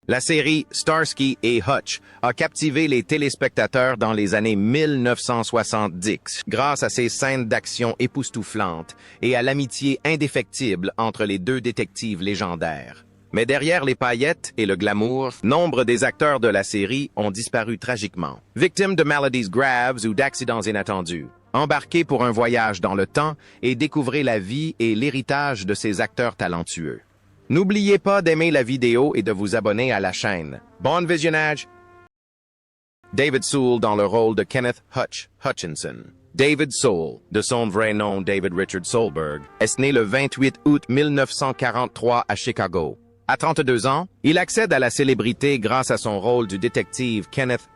La série Starsky et Hutch a captivé les téléspectateurs dans les années 1970 grâce à ses scènes d'action époustouflantes et à l'amitié indéfectible entre les deux détectives légendaires. Mais derrière les paillettes et le glamour, nombre des acteurs de la série ont disparu tragiquement, victimes de maladies graves ou d'accidents inattendus. Embarquez pour un voyage dans le temps et découvrez la vie et l'héritage de ces acteurs talentueux. N'oubliez pas d'aimer la vidéo et de vous abonner à la chaîne. Bon visionnage! David Soul dans le rôle de Kenneth Hutchinson. David Soul, de son vrai nom David Richard Solberg, est né le 28 août 1943 à Chicago. À 32 ans, il accède à la célébrité grâce à son rôle du détective Kenneth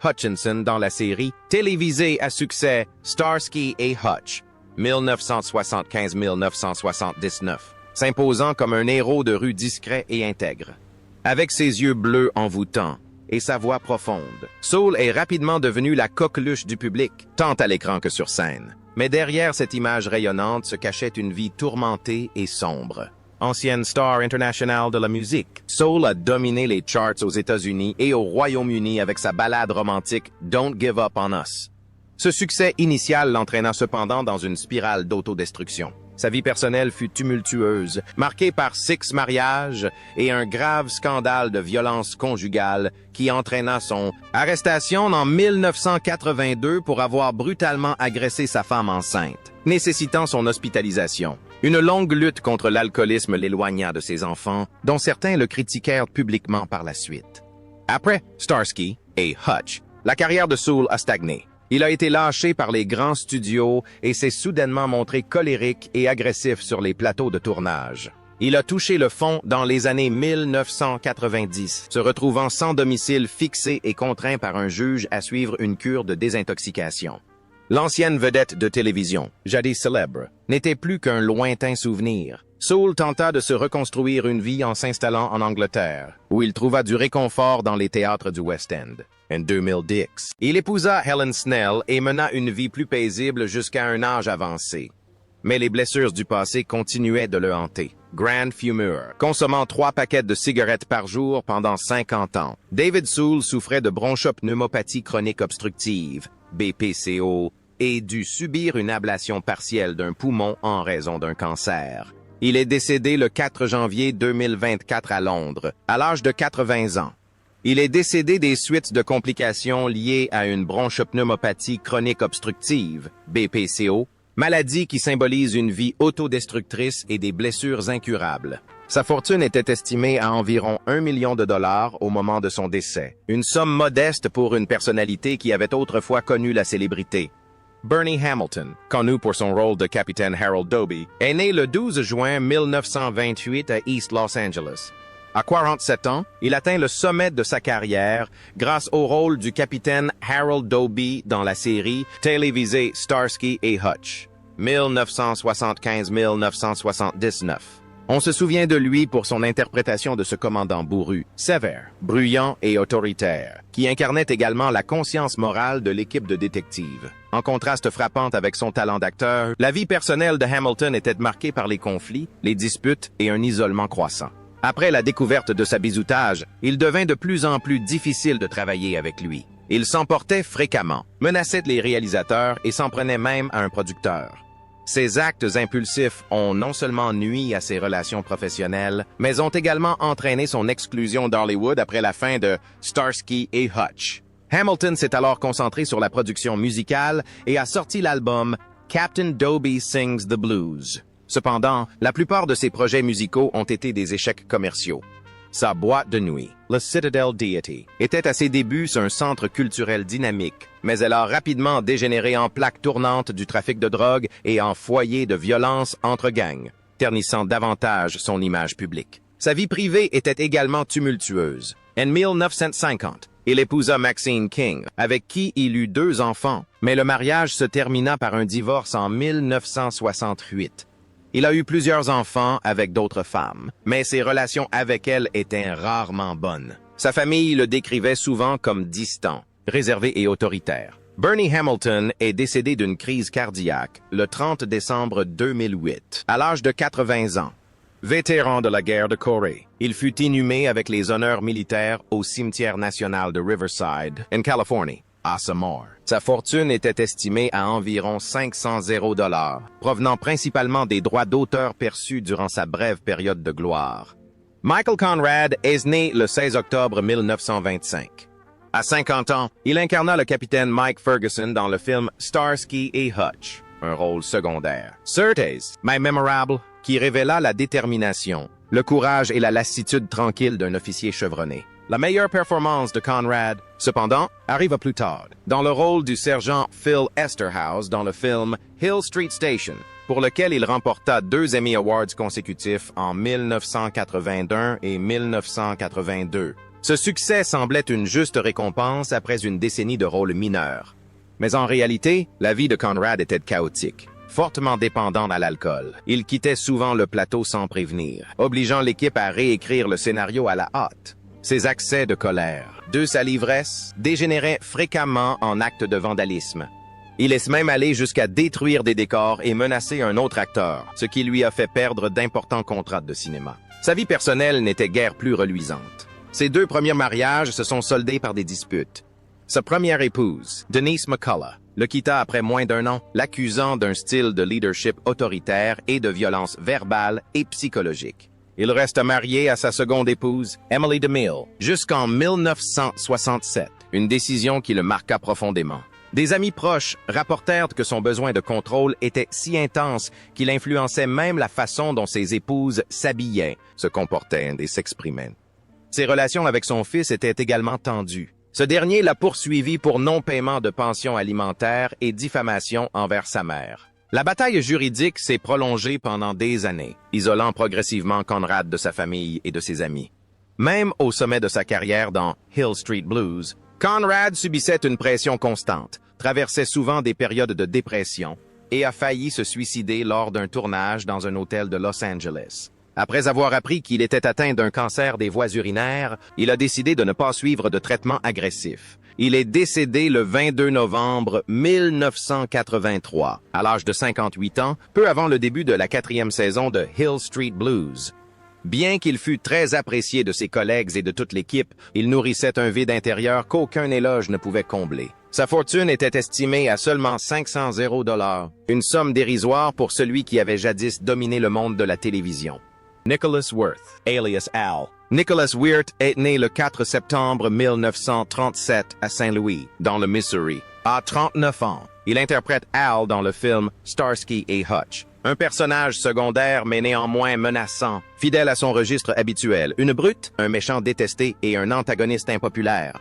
Hutchinson dans la série télévisée à succès Starsky et Hutch, 1975-1979. S'imposant comme un héros de rue discret et intègre. Avec ses yeux bleus envoûtants et sa voix profonde, Soul est rapidement devenu la coqueluche du public, tant à l'écran que sur scène. Mais derrière cette image rayonnante se cachait une vie tourmentée et sombre. Ancienne star internationale de la musique, Soul a dominé les charts aux États-Unis et au Royaume-Uni avec sa ballade romantique Don't Give Up on Us. Ce succès initial l'entraîna cependant dans une spirale d'autodestruction. Sa vie personnelle fut tumultueuse, marquée par 6 mariages et un grave scandale de violence conjugale qui entraîna son arrestation en 1982 pour avoir brutalement agressé sa femme enceinte, nécessitant son hospitalisation. Une longue lutte contre l'alcoolisme l'éloigna de ses enfants, dont certains le critiquèrent publiquement par la suite. Après Starsky et Hutch, la carrière de Soul a stagné. Il a été lâché par les grands studios et s'est soudainement montré colérique et agressif sur les plateaux de tournage. Il a touché le fond dans les années 1990, se retrouvant sans domicile fixé et contraint par un juge à suivre une cure de désintoxication. L'ancienne vedette de télévision, jadis célèbre, n'était plus qu'un lointain souvenir. Soul tenta de se reconstruire une vie en s'installant en Angleterre, où il trouva du réconfort dans les théâtres du West End. En 2010, il épousa Helen Snell et mena une vie plus paisible jusqu'à un âge avancé. Mais les blessures du passé continuaient de le hanter. Grand fumeur, consommant 3 paquets de cigarettes par jour pendant 50 ans. David Soul souffrait de bronchopneumopathie chronique obstructive, BPCO, et dut subir une ablation partielle d'un poumon en raison d'un cancer. Il est décédé le 4 janvier 2024 à Londres, à l'âge de 80 ans. Il est décédé des suites de complications liées à une bronchopneumopathie chronique obstructive, BPCO, maladie qui symbolise une vie autodestructrice et des blessures incurables. Sa fortune était estimée à environ 1 million de dollars au moment de son décès, une somme modeste pour une personnalité qui avait autrefois connu la célébrité. Bernie Hamilton, connu pour son rôle de capitaine Harold Doby, est né le 12 juin 1928 à East Los Angeles. À 47 ans, il atteint le sommet de sa carrière grâce au rôle du capitaine Harold Doby dans la série télévisée Starsky et Hutch, 1975-1979. On se souvient de lui pour son interprétation de ce commandant bourru, sévère, bruyant et autoritaire, qui incarnait également la conscience morale de l'équipe de détectives. En contraste frappant avec son talent d'acteur, la vie personnelle de Hamilton était marquée par les conflits, les disputes et un isolement croissant. Après la découverte de sa bizutage, il devint de plus en plus difficile de travailler avec lui. Il s'emportait fréquemment, menaçait les réalisateurs et s'en prenait même à un producteur. Ces actes impulsifs ont non seulement nui à ses relations professionnelles, mais ont également entraîné son exclusion d'Hollywood après la fin de Starsky et Hutch. Hamilton s'est alors concentré sur la production musicale et a sorti l'album Captain Doby Sings the Blues. Cependant, la plupart de ses projets musicaux ont été des échecs commerciaux. Sa boîte de nuit, le Citadel Deity, était à ses débuts un centre culturel dynamique, mais elle a rapidement dégénéré en plaque tournante du trafic de drogue et en foyer de violence entre gangs, ternissant davantage son image publique. Sa vie privée était également tumultueuse. En 1950, il épousa Maxine King, avec qui il eut 2 enfants, mais le mariage se termina par un divorce en 1968. Il a eu plusieurs enfants avec d'autres femmes, mais ses relations avec elles étaient rarement bonnes. Sa famille le décrivait souvent comme distant, réservé et autoritaire. Bernie Hamilton est décédé d'une crise cardiaque le 30 décembre 2008, à l'âge de 80 ans. Vétéran de la guerre de Corée, il fut inhumé avec les honneurs militaires au cimetière national de Riverside, en Californie, à sa mort. Sa fortune était estimée à environ 500 $, provenant principalement des droits d'auteur perçus durant sa brève période de gloire. Michael Conrad est né le 16 octobre 1925. À 50 ans, il incarna le capitaine Mike Ferguson dans le film Starsky et Hutch, un rôle secondaire. Certes, mais mémorable, qui révéla la détermination, le courage et la lassitude tranquille d'un officier chevronné. La meilleure performance de Conrad, cependant, arriva plus tard, dans le rôle du sergent Phil Esterhaus dans le film Hill Street Station, pour lequel il remporta 2 Emmy Awards consécutifs en 1981 et 1982. Ce succès semblait une juste récompense après une décennie de rôles mineurs. Mais en réalité, la vie de Conrad était chaotique. Fortement dépendant à l'alcool, il quittait souvent le plateau sans prévenir, obligeant l'équipe à réécrire le scénario à la hâte. Ses accès de colère, de sa l'ivresse, dégénéraient fréquemment en actes de vandalisme. Il est même allé jusqu'à détruire des décors et menacer un autre acteur, ce qui lui a fait perdre d'importants contrats de cinéma. Sa vie personnelle n'était guère plus reluisante. Ses 2 premiers mariages se sont soldés par des disputes. Sa première épouse, Denise McCullough, le quitta après moins d'1 an, l'accusant d'un style de leadership autoritaire et de violence verbale et psychologique. Il resta marié à sa seconde épouse, Emily DeMille, jusqu'en 1967, une décision qui le marqua profondément. Des amis proches rapportèrent que son besoin de contrôle était si intense qu'il influençait même la façon dont ses épouses s'habillaient, se comportaient et s'exprimaient. Ses relations avec son fils étaient également tendues. Ce dernier l'a poursuivi pour non-paiement de pensions alimentaires et diffamation envers sa mère. La bataille juridique s'est prolongée pendant des années, isolant progressivement Conrad de sa famille et de ses amis. Même au sommet de sa carrière dans Hill Street Blues, Conrad subissait une pression constante, traversait souvent des périodes de dépression et a failli se suicider lors d'un tournage dans un hôtel de Los Angeles. Après avoir appris qu'il était atteint d'un cancer des voies urinaires, il a décidé de ne pas suivre de traitement agressif. Il est décédé le 22 novembre 1983, à l'âge de 58 ans, peu avant le début de la 4e saison de Hill Street Blues. Bien qu'il fût très apprécié de ses collègues et de toute l'équipe, il nourrissait un vide intérieur qu'aucun éloge ne pouvait combler. Sa fortune était estimée à seulement 500 $, une somme dérisoire pour celui qui avait jadis dominé le monde de la télévision. Nicholas Wirth, alias Al. Nicholas Wirth est né le 4 septembre 1937 à Saint-Louis, dans le Missouri. À 39 ans, il interprète Al dans le film Starsky et Hutch. Un personnage secondaire mais néanmoins menaçant, fidèle à son registre habituel, une brute, un méchant détesté et un antagoniste impopulaire.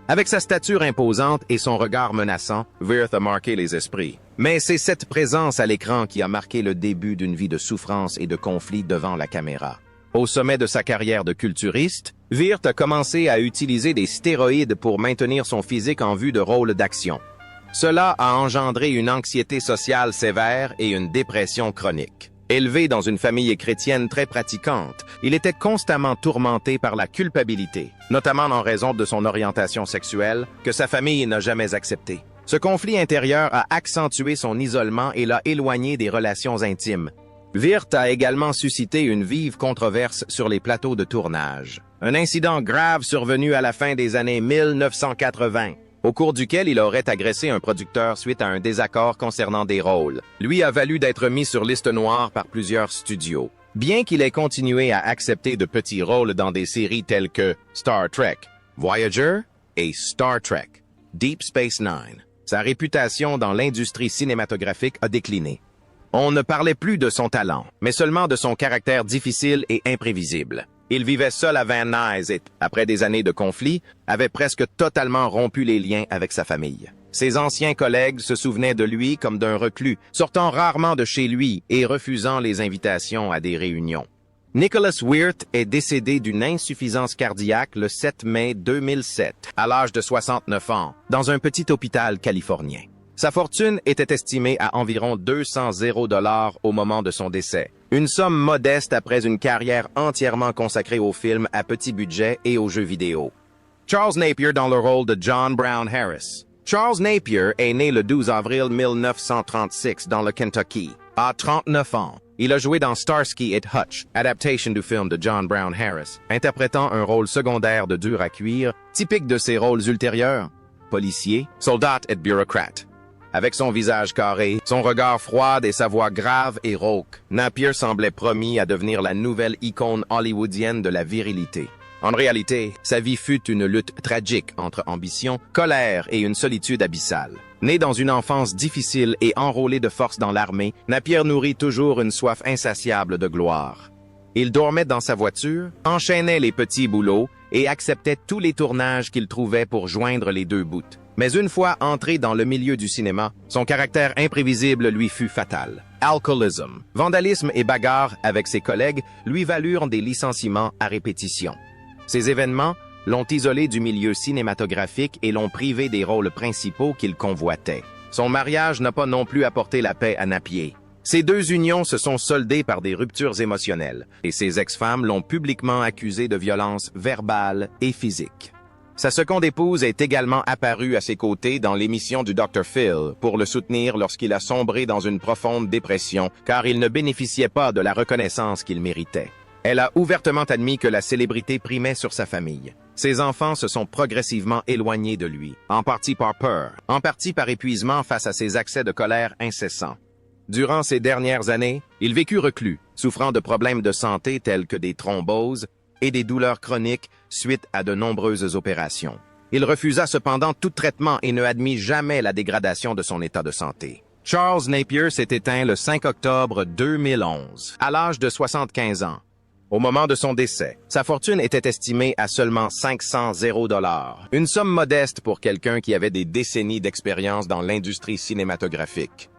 Avec sa stature imposante et son regard menaçant, Wirth a marqué les esprits. Mais c'est cette présence à l'écran qui a marqué le début d'une vie de souffrance et de conflit devant la caméra. Au sommet de sa carrière de culturiste, Wirth a commencé à utiliser des stéroïdes pour maintenir son physique en vue de rôles d'action. Cela a engendré une anxiété sociale sévère et une dépression chronique. Élevé dans une famille chrétienne très pratiquante, il était constamment tourmenté par la culpabilité, notamment en raison de son orientation sexuelle, que sa famille n'a jamais acceptée. Ce conflit intérieur a accentué son isolement et l'a éloigné des relations intimes. Wirth a également suscité une vive controverse sur les plateaux de tournage. Un incident grave survenu à la fin des années 1980, au cours duquel il aurait agressé un producteur suite à un désaccord concernant des rôles, lui a valu d'être mis sur liste noire par plusieurs studios. Bien qu'il ait continué à accepter de petits rôles dans des séries telles que Star Trek, Voyager et Star Trek, Deep Space Nine, sa réputation dans l'industrie cinématographique a décliné. On ne parlait plus de son talent, mais seulement de son caractère difficile et imprévisible. Il vivait seul à Van Nuys et, après des années de conflit, avait presque totalement rompu les liens avec sa famille. Ses anciens collègues se souvenaient de lui comme d'un reclus, sortant rarement de chez lui et refusant les invitations à des réunions. Nicholas Wirth est décédé d'une insuffisance cardiaque le 7 mai 2007, à l'âge de 69 ans, dans un petit hôpital californien. Sa fortune était estimée à environ 200 $, au moment de son décès. Une somme modeste après une carrière entièrement consacrée aux films à petit budget et aux jeux vidéo. Charles Napier dans le rôle de John Brown Harris. Charles Napier est né le 12 avril 1936 dans le Kentucky. À 39 ans, Il a joué dans Starsky et Hutch, adaptation du film de John Brown Harris, interprétant un rôle secondaire de dur à cuire, typique de ses rôles ultérieurs, policier, soldat et bureaucrate. Avec son visage carré, son regard froid et sa voix grave et rauque, Napier semblait promis à devenir la nouvelle icône hollywoodienne de la virilité. En réalité, sa vie fut une lutte tragique entre ambition, colère et une solitude abyssale. Né dans une enfance difficile et enrôlé de force dans l'armée, Napier nourrit toujours une soif insatiable de gloire. Il dormait dans sa voiture, enchaînait les petits boulots et acceptait tous les tournages qu'il trouvait pour joindre les deux bouts. Mais une fois entré dans le milieu du cinéma, son caractère imprévisible lui fut fatal. Alcoolisme, vandalisme et bagarres avec ses collègues lui valurent des licenciements à répétition. Ces événements l'ont isolé du milieu cinématographique et l'ont privé des rôles principaux qu'il convoitait. Son mariage n'a pas non plus apporté la paix à Napier. Ces deux unions se sont soldées par des ruptures émotionnelles, et ses ex-femmes l'ont publiquement accusé de violences verbales et physiques. Sa seconde épouse est également apparue à ses côtés dans l'émission du Dr. Phil pour le soutenir lorsqu'il a sombré dans une profonde dépression, car il ne bénéficiait pas de la reconnaissance qu'il méritait. Elle a ouvertement admis que la célébrité primait sur sa famille. Ses enfants se sont progressivement éloignés de lui, en partie par peur, en partie par épuisement face à ses accès de colère incessants. Durant ces dernières années, il vécut reclus, souffrant de problèmes de santé tels que des thromboses et des douleurs chroniques suite à de nombreuses opérations. Il refusa cependant tout traitement et ne admit jamais la dégradation de son état de santé. Charles Napier s'est éteint le 5 octobre 2011, à l'âge de 75 ans. Au moment de son décès, sa fortune était estimée à seulement 500 $, une somme modeste pour quelqu'un qui avait des décennies d'expérience dans l'industrie cinématographique.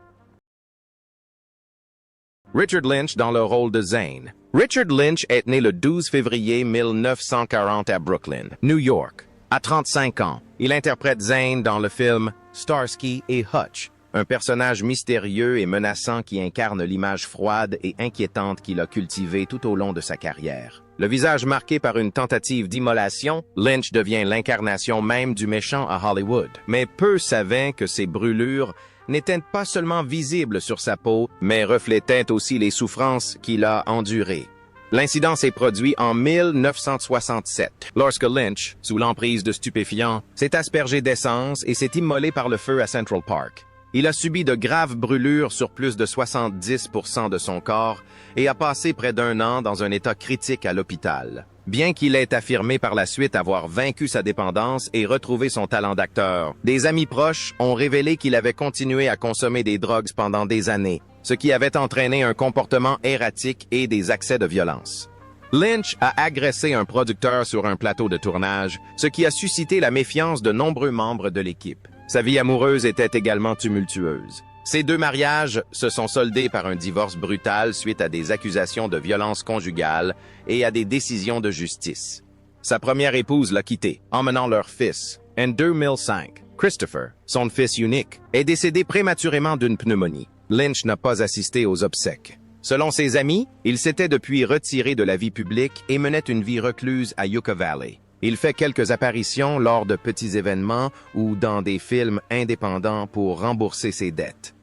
Richard Lynch dans le rôle de Zane. Richard Lynch est né le 12 février 1940 à Brooklyn, New York. À 35 ans, il interprète Zane dans le film Starsky et Hutch, un personnage mystérieux et menaçant qui incarne l'image froide et inquiétante qu'il a cultivée tout au long de sa carrière. Le visage marqué par une tentative d'immolation, Lynch devient l'incarnation même du méchant à Hollywood. Mais peu savaient que ces brûlures n'étaient pas seulement visibles sur sa peau, mais reflétaient aussi les souffrances qu'il a endurées. L'incident s'est produit en 1967, lorsque Lynch, sous l'emprise de stupéfiants, s'est aspergé d'essence et s'est immolé par le feu à Central Park. Il a subi de graves brûlures sur plus de 70% de son corps et a passé près d'un an dans un état critique à l'hôpital. Bien qu'il ait affirmé par la suite avoir vaincu sa dépendance et retrouvé son talent d'acteur, des amis proches ont révélé qu'il avait continué à consommer des drogues pendant des années, ce qui avait entraîné un comportement erratique et des accès de violence. Lynch a agressé un producteur sur un plateau de tournage, ce qui a suscité la méfiance de nombreux membres de l'équipe. Sa vie amoureuse était également tumultueuse. Ces deux mariages se sont soldés par un divorce brutal suite à des accusations de violence conjugale et à des décisions de justice. Sa première épouse l'a quitté, emmenant leur fils. En 2005, Christopher, son fils unique, est décédé prématurément d'une pneumonie. Lynch n'a pas assisté aux obsèques. Selon ses amis, il s'était depuis retiré de la vie publique et menait une vie recluse à Yucca Valley. Il fait quelques apparitions lors de petits événements ou dans des films indépendants pour rembourser ses dettes.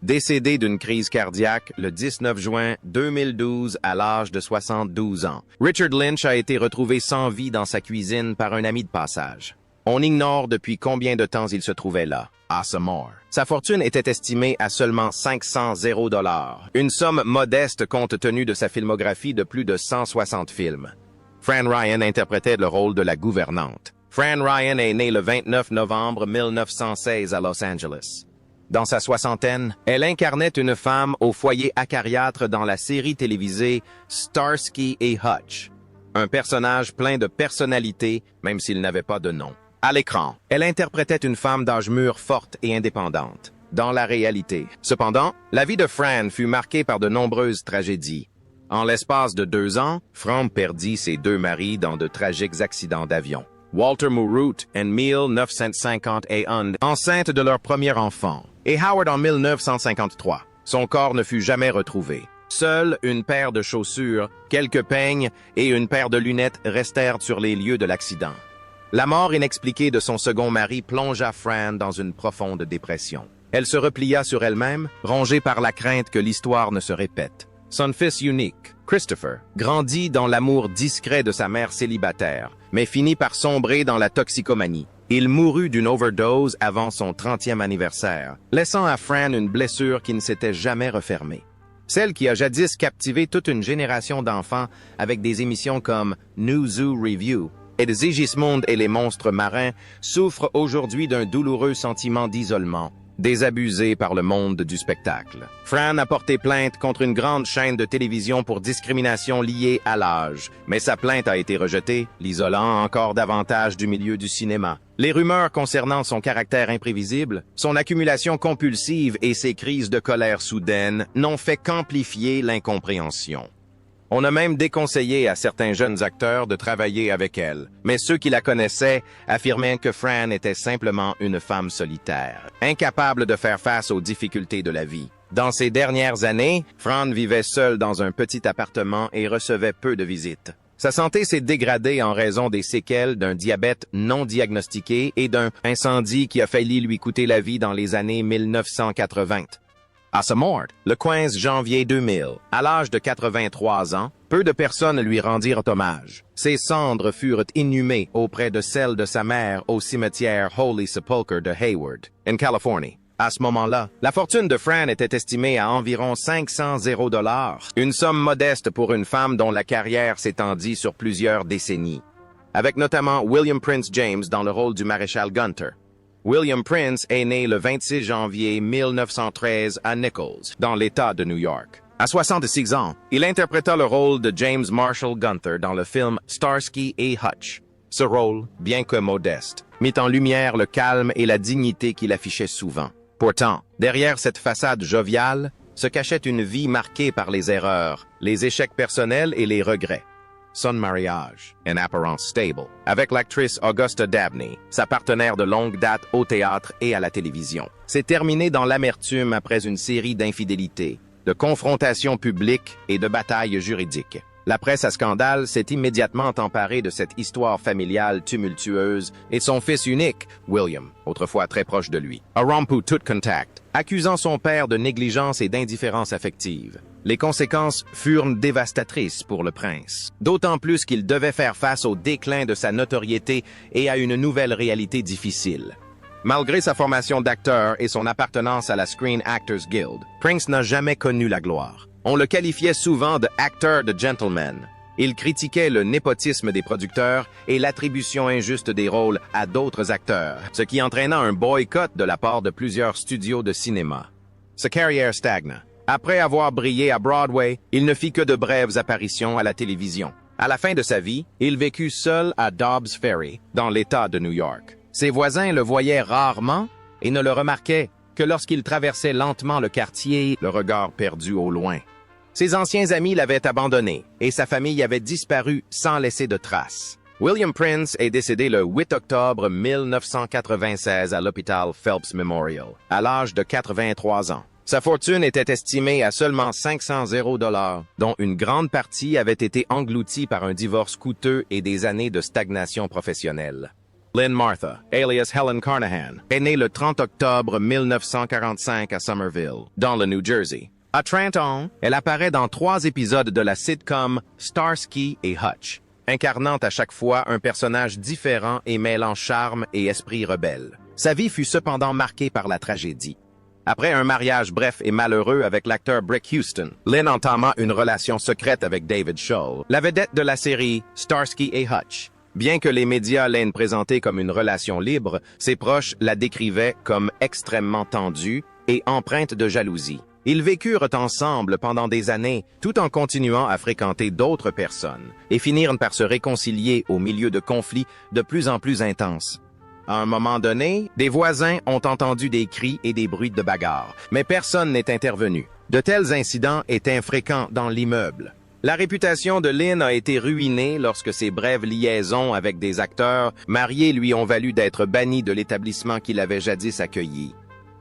Décédé d'une crise cardiaque le 19 juin 2012 à l'âge de 72 ans, Richard Lynch a été retrouvé sans vie dans sa cuisine par un ami de passage. On ignore depuis combien de temps il se trouvait là, à Samore. Sa fortune était estimée à seulement 500 $, une somme modeste compte tenu de sa filmographie de plus de 160 films. Fran Ryan interprétait le rôle de la gouvernante. Fran Ryan est née le 29 novembre 1916 à Los Angeles. Dans sa soixantaine, elle incarnait une femme au foyer acariâtre dans la série télévisée Starsky et Hutch, un personnage plein de personnalité, même s'il n'avait pas de nom. À l'écran, elle interprétait une femme d'âge mûr forte et indépendante. Dans la réalité, cependant, la vie de Fran fut marquée par de nombreuses tragédies. En l'espace de 2 ans, Fran perdit ses 2 maris dans de tragiques accidents d'avion. Walter Murroot en 1951, enceinte de leur premier enfant, et Howard en 1953. Son corps ne fut jamais retrouvé. Seule une paire de chaussures, quelques peignes et une paire de lunettes restèrent sur les lieux de l'accident. La mort inexpliquée de son second mari plongea Fran dans une profonde dépression. Elle se replia sur elle-même, rongée par la crainte que l'histoire ne se répète. Son fils unique, Christopher, grandit dans l'amour discret de sa mère célibataire, mais finit par sombrer dans la toxicomanie. Il mourut d'une overdose avant son 30e anniversaire, laissant à Fran une blessure qui ne s'était jamais refermée. Celle qui a jadis captivé toute une génération d'enfants avec des émissions comme New Zoo Review et de Sigismund et les monstres marins souffre aujourd'hui d'un douloureux sentiment d'isolement, désabusé par le monde du spectacle. Fran a porté plainte contre une grande chaîne de télévision pour discrimination liée à l'âge, mais sa plainte a été rejetée, l'isolant encore davantage du milieu du cinéma. Les rumeurs concernant son caractère imprévisible, son accumulation compulsive et ses crises de colère soudaines n'ont fait qu'amplifier l'incompréhension. On a même déconseillé à certains jeunes acteurs de travailler avec elle, mais ceux qui la connaissaient affirmaient que Fran était simplement une femme solitaire, incapable de faire face aux difficultés de la vie. Dans ces dernières années, Fran vivait seule dans un petit appartement et recevait peu de visites. Sa santé s'est dégradée en raison des séquelles d'un diabète non diagnostiqué et d'un incendie qui a failli lui coûter la vie dans les années 1980. À sa mort, le 15 janvier 2000, à l'âge de 83 ans, peu de personnes lui rendirent hommage. Ses cendres furent inhumées auprès de celles de sa mère au cimetière Holy Sepulchre de Hayward, en Californie. À ce moment-là, la fortune de Fran était estimée à environ 500 $, une somme modeste pour une femme dont la carrière s'étendit sur plusieurs décennies, avec notamment William Prince James dans le rôle du maréchal Gunter. William Prince est né le 26 janvier 1913 à Nichols, dans l'État de New York. À 66 ans, il interpréta le rôle de James Marshall Gunter dans le film Starsky et Hutch. Ce rôle, bien que modeste, mit en lumière le calme et la dignité qu'il affichait souvent. Pourtant, derrière cette façade joviale, se cachait une vie marquée par les erreurs, les échecs personnels et les regrets. Son mariage, en apparence stable, avec l'actrice Augusta Dabney, sa partenaire de longue date au théâtre et à la télévision, s'est terminé dans l'amertume après une série d'infidélités, de confrontations publiques et de batailles juridiques. La presse à scandale s'est immédiatement emparée de cette histoire familiale tumultueuse et son fils unique, William, autrefois très proche de lui, a rompu tout contact, accusant son père de négligence et d'indifférence affective. Les conséquences furent dévastatrices pour le prince, d'autant plus qu'il devait faire face au déclin de sa notoriété et à une nouvelle réalité difficile. Malgré sa formation d'acteur et son appartenance à la Screen Actors Guild, Prince n'a jamais connu la gloire. On le qualifiait souvent de « acteur de gentleman ». Il critiquait le népotisme des producteurs et l'attribution injuste des rôles à d'autres acteurs, ce qui entraîna un boycott de la part de plusieurs studios de cinéma. Sa carrière stagna. Après avoir brillé à Broadway, il ne fit que de brèves apparitions à la télévision. À la fin de sa vie, il vécut seul à Dobbs Ferry, dans l'État de New York. Ses voisins le voyaient rarement et ne le remarquaient que lorsqu'il traversait lentement le quartier, le regard perdu au loin. Ses anciens amis l'avaient abandonné et sa famille avait disparu sans laisser de traces. William Prince est décédé le 8 octobre 1996 à l'hôpital Phelps Memorial, à l'âge de 83 ans. Sa fortune était estimée à seulement 500 $, dont une grande partie avait été engloutie par un divorce coûteux et des années de stagnation professionnelle. Lynn Martha, alias Helen Carnahan, est née le 30 octobre 1945 à Somerville, dans le New Jersey. À 30 ans, elle apparaît dans 3 épisodes de la sitcom Starsky et Hutch, incarnant à chaque fois un personnage différent et mêlant charme et esprit rebelle. Sa vie fut cependant marquée par la tragédie. Après un mariage bref et malheureux avec l'acteur Brick Houston, Lynn entama une relation secrète avec David Shull, la vedette de la série Starsky et Hutch. Bien que les médias l'aient présentée comme une relation libre, ses proches la décrivaient comme extrêmement tendue et empreinte de jalousie. Ils vécurent ensemble pendant des années, tout en continuant à fréquenter d'autres personnes, et finirent par se réconcilier au milieu de conflits de plus en plus intenses. À un moment donné, des voisins ont entendu des cris et des bruits de bagarre, mais personne n'est intervenu. De tels incidents étaient fréquents dans l'immeuble. La réputation de Lynn a été ruinée lorsque ses brèves liaisons avec des acteurs mariés lui ont valu d'être banni de l'établissement qu'il avait jadis accueilli.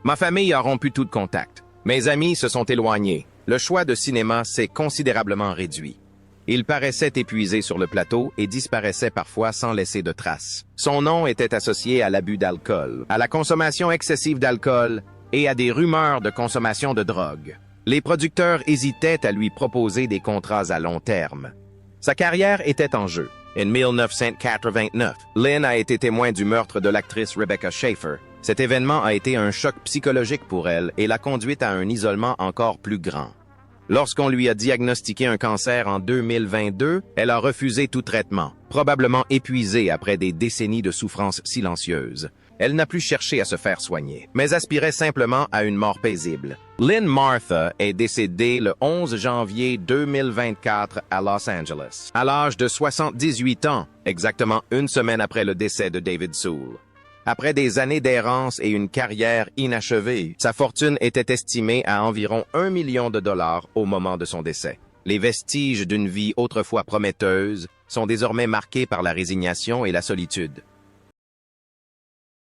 Ma famille a rompu tout contact. Mes amis se sont éloignés. Le choix de cinéma s'est considérablement réduit. Il paraissait épuisé sur le plateau et disparaissait parfois sans laisser de traces. Son nom était associé à l'abus d'alcool, à la consommation excessive d'alcool et à des rumeurs de consommation de drogue. Les producteurs hésitaient à lui proposer des contrats à long terme. Sa carrière était en jeu. En 1989, Lynn a été témoin du meurtre de l'actrice Rebecca Schaeffer. Cet événement a été un choc psychologique pour elle et l'a conduite à un isolement encore plus grand. Lorsqu'on lui a diagnostiqué un cancer en 2022, elle a refusé tout traitement, probablement épuisée après des décennies de souffrances silencieuses. Elle n'a plus cherché à se faire soigner, mais aspirait simplement à une mort paisible. Lynn Martha est décédée le 11 janvier 2024 à Los Angeles, à l'âge de 78 ans, exactement une semaine après le décès de David Soul. Après des années d'errance et une carrière inachevée, sa fortune était estimée à environ $1 million au moment de son décès. Les vestiges d'une vie autrefois prometteuse sont désormais marqués par la résignation et la solitude.